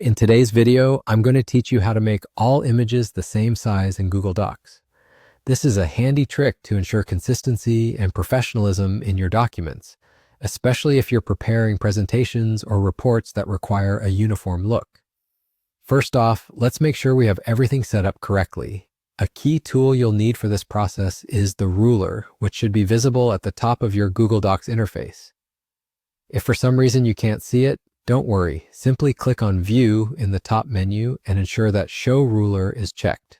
In today's video, I'm going to teach you how to make all images the same size in Google Docs. This is a handy trick to ensure consistency and professionalism in your documents, especially if you're preparing presentations or reports that require a uniform look. First off, let's make sure we have everything set up correctly. A key tool you'll need for this process is the ruler, which should be visible at the top of your Google Docs interface. If for some reason you can't see it, don't worry, simply click on View in the top menu and ensure that Show Ruler is checked.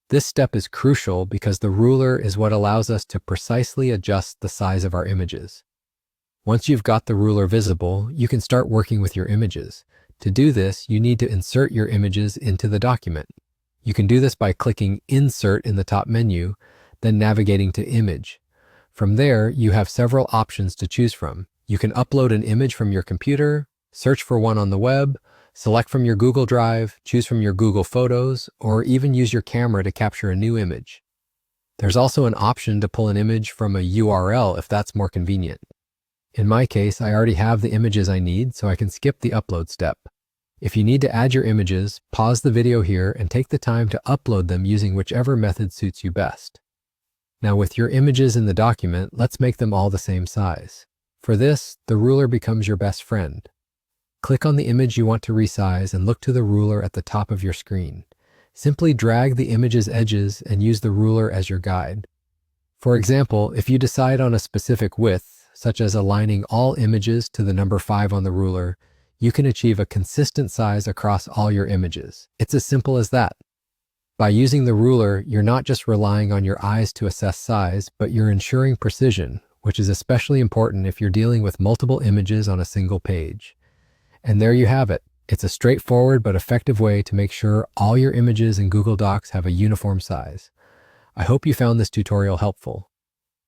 This step is crucial because the ruler is what allows us to precisely adjust the size of our images. Once you've got the ruler visible, you can start working with your images. To do this, you need to insert your images into the document. You can do this by clicking Insert in the top menu, then navigating to Image. From there, you have several options to choose from. You can upload an image from your computer, search for one on the web, select from your Google Drive, choose from your Google Photos, or even use your camera to capture a new image. There's also an option to pull an image from a URL if that's more convenient. In my case, I already have the images I need, so I can skip the upload step. If you need to add your images, pause the video here and take the time to upload them using whichever method suits you best. Now with your images in the document, let's make them all the same size. For this, the ruler becomes your best friend. Click on the image you want to resize and look to the ruler at the top of your screen. Simply drag the image's edges and use the ruler as your guide. For example, if you decide on a specific width, such as aligning all images to the number 5 on the ruler, you can achieve a consistent size across all your images. It's as simple as that. By using the ruler, you're not just relying on your eyes to assess size, but you're ensuring precision, which is especially important if you're dealing with multiple images on a single page. And there you have it. It's a straightforward but effective way to make sure all your images in Google Docs have a uniform size. I hope you found this tutorial helpful.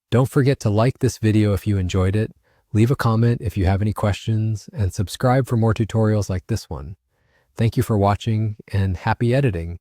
Don't forget to like this video if you enjoyed it, leave a comment if you have any questions, and subscribe for more tutorials like this one. Thank you for watching, and happy editing!